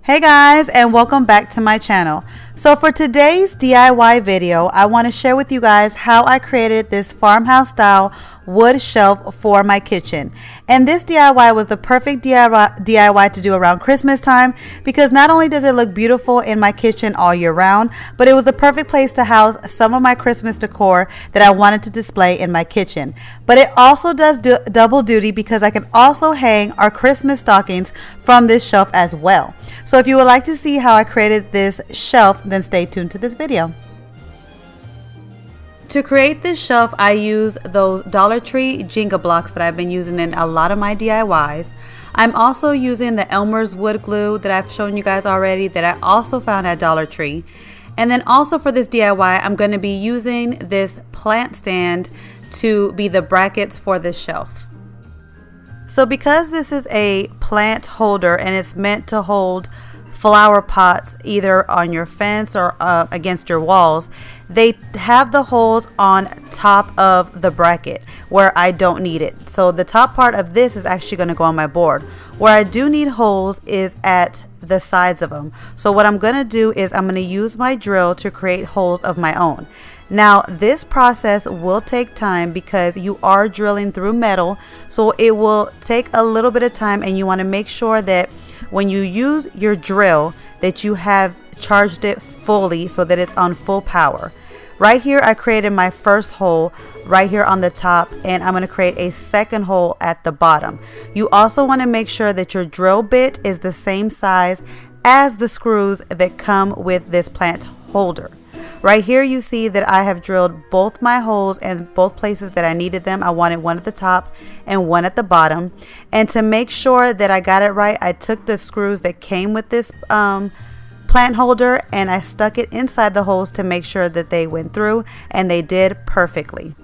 Hey guys, and welcome back to my channel. So for today's DIY video, I want to share with you guys how I created this farmhouse style wood shelf for my kitchen. And this DIY was the perfect DIY to do around Christmas time because not only does it look beautiful in my kitchen all year round, but it was the perfect place to house some of my Christmas decor that I wanted to display in my kitchen. But it also does double duty because I can also hang our Christmas stockings from this shelf as well. So if you would like to see how I created this shelf, then stay tuned to this video. To create this shelf, I use those Dollar Tree Jenga blocks that I've been using in a lot of my DIYs. I'm also using the Elmer's wood glue that I've shown you guys already that I also found at Dollar Tree. And then also for this DIY, I'm going to be using this plant stand to be the brackets for this shelf. So because this is a plant holder and it's meant to hold flower pots either on your fence or against your walls, they have the holes on top of the bracket where I don't need it. So the top part of this is actually going to go on my board. Where I do need holes is at the sides of them. So what I'm going to do is I'm going to use my drill to create holes of my own. Now this process will take time because you are drilling through metal, so it will take a little bit of time, and you want to make sure that when you use your drill that you have charged it fully so that it's on full power. Right here I created my first hole right here on the top, and I'm going to create a second hole at the bottom. You also want to make sure that your drill bit is the same size as the screws that come with this plant holder. Right here you see that I have drilled both my holes in both places that I needed them. I wanted one at the top and one at the bottom. And to make sure that I got it right, I took the screws that came with this plant holder and I stuck it inside the holes to make sure that they went through, and they did perfectly.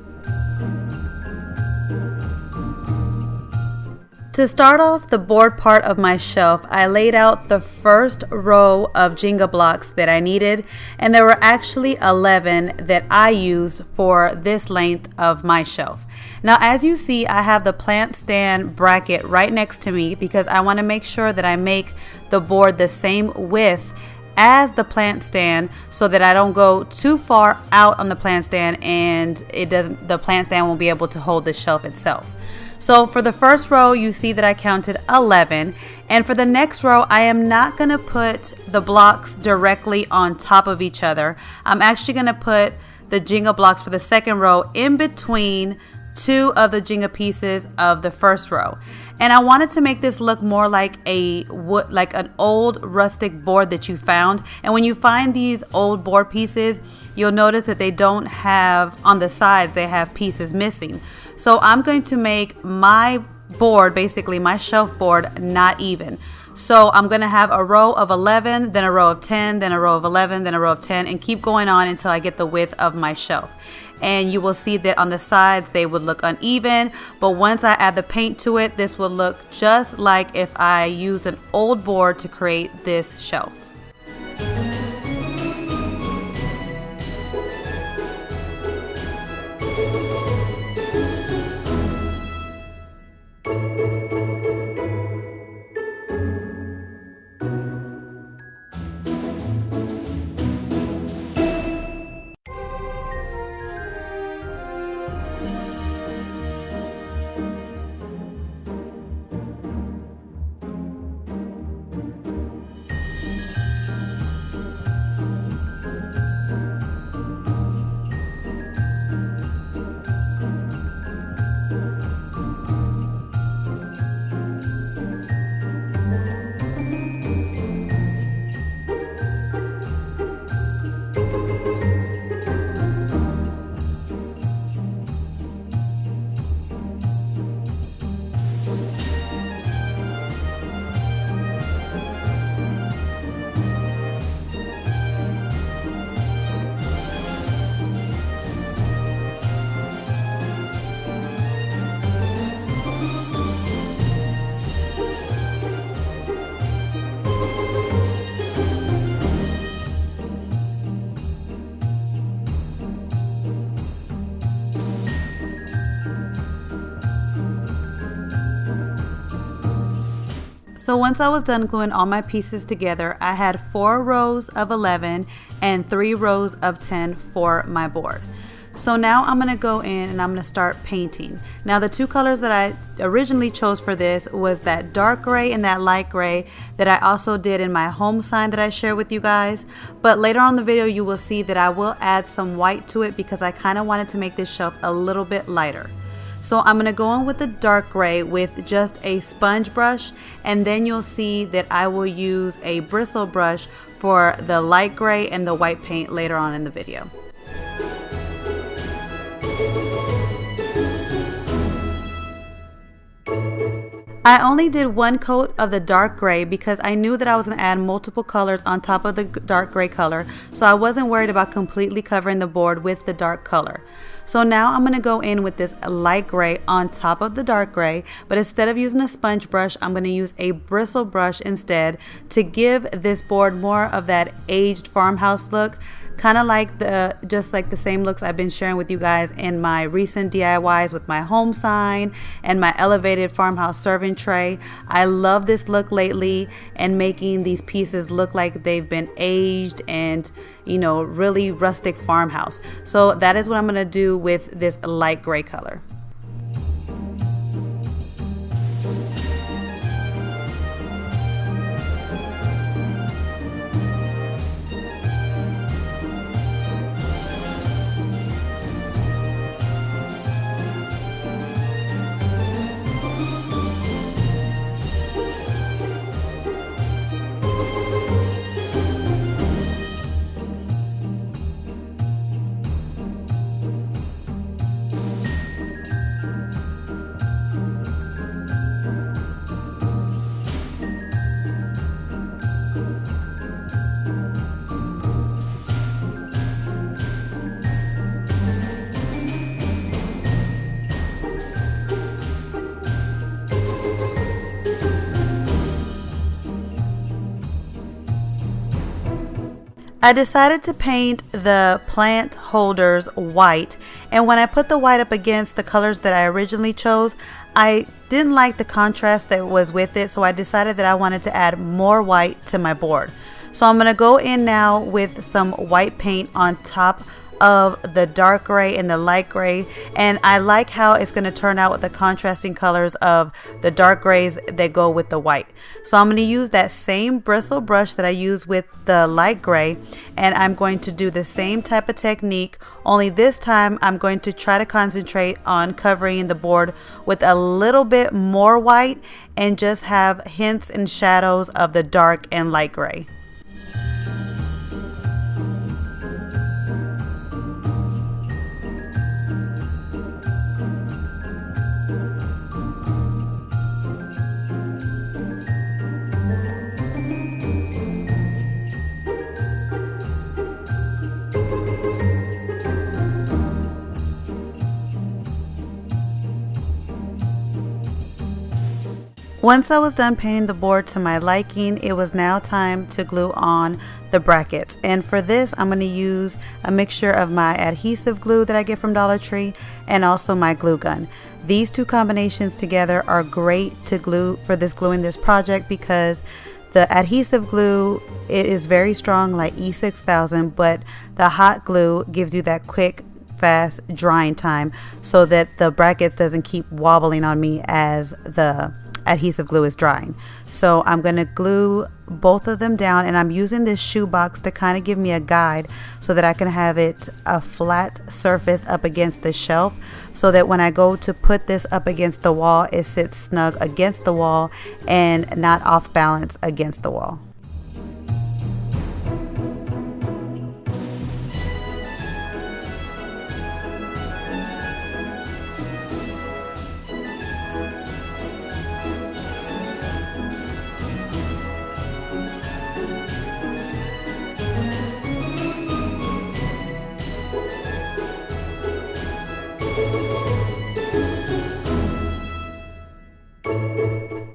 To start off the board part of my shelf, I laid out the first row of Jenga blocks that I needed, and there were actually 11 that I used for this length of my shelf. Now as you see, I have the plant stand bracket right next to me because I want to make sure that I make the board the same width as the plant stand so that I don't go too far out on the plant stand and the plant stand won't be able to hold the shelf itself. So for the first row, you see that I counted 11, and for the next row, I am not going to put the blocks directly on top of each other. I'm actually going to put the Jenga blocks for the second row in between two of the Jenga pieces of the first row. And I wanted to make this look more like an old rustic board that you found. And when you find these old board pieces, you'll notice that they don't have, on the sides, they have pieces missing. So I'm going to make my board, basically my shelf board, not even. So I'm going to have a row of 11, then a row of 10, then a row of 11, then a row of 10, and keep going on until I get the width of my shelf. And you will see that on the sides they would look uneven, but once I add the paint to it, this will look just like if I used an old board to create this shelf. So once I was done gluing all my pieces together, I had 4 rows of 11 and 3 rows of 10 for my board. So now I'm going to go in and I'm going to start painting. Now the 2 colors that I originally chose for this was that dark gray and that light gray that I also did in my home sign that I shared with you guys. But later on in the video you will see that I will add some white to it because I kind of wanted to make this shelf a little bit lighter. So I'm going to go in with the dark gray with just a sponge brush, and then you'll see that I will use a bristle brush for the light gray and the white paint later on in the video. I only did 1 coat of the dark gray because I knew that I was going to add multiple colors on top of the dark gray color, so I wasn't worried about completely covering the board with the dark color. So now I'm going to go in with this light gray on top of the dark gray, but instead of using a sponge brush, I'm going to use a bristle brush instead to give this board more of that aged farmhouse look. Kind of like just like the same looks I've been sharing with you guys in my recent DIYs with my home sign and my elevated farmhouse serving tray. I love this look lately and making these pieces look like they've been aged and, you know, really rustic farmhouse. So that is what I'm going to do with this light gray color. I decided to paint the plant holders white, and when I put the white up against the colors that I originally chose, I didn't like the contrast that was with it, so I decided that I wanted to add more white to my board. So I'm going to go in now with some white paint on top of the dark gray and the light gray, and I like how it's going to turn out with the contrasting colors of the dark grays that go with the white. So I'm going to use that same bristle brush that I used with the light gray, and I'm going to do the same type of technique, only this time I'm going to try to concentrate on covering the board with a little bit more white and just have hints and shadows of the dark and light gray. Once I was done painting the board to my liking, it was now time to glue on the brackets. And for this, I'm going to use a mixture of my adhesive glue that I get from Dollar Tree and also my glue gun. These 2 combinations together are great to glue for gluing this project because the adhesive glue, it is very strong, like E6000, but the hot glue gives you that quick, fast drying time so that the brackets doesn't keep wobbling on me as the adhesive glue is drying. So I'm going to glue both of them down, and I'm using this shoebox to kind of give me a guide so that I can have it a flat surface up against the shelf, so that when I go to put this up against the wall, it sits snug against the wall and not off balance against the wall.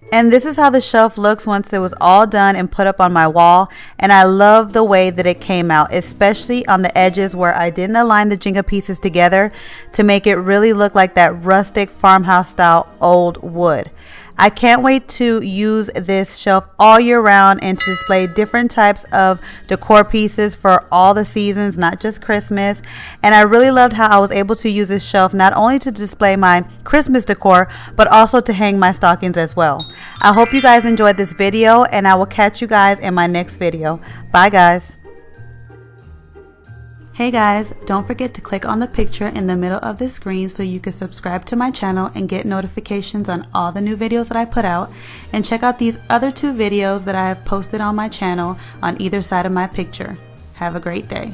And this is how the shelf looks once it was all done and put up on my wall. And I love the way that it came out, especially on the edges where I didn't align the Jenga pieces together to make it really look like that rustic farmhouse style old wood. I can't wait to use this shelf all year round and to display different types of decor pieces for all the seasons, not just Christmas. And I really loved how I was able to use this shelf not only to display my Christmas decor, but also to hang my stockings as well. I hope you guys enjoyed this video, and I will catch you guys in my next video. Bye guys. Hey guys, don't forget to click on the picture in the middle of the screen so you can subscribe to my channel and get notifications on all the new videos that I put out, and check out these other 2 videos that I have posted on my channel on either side of my picture. Have a great day.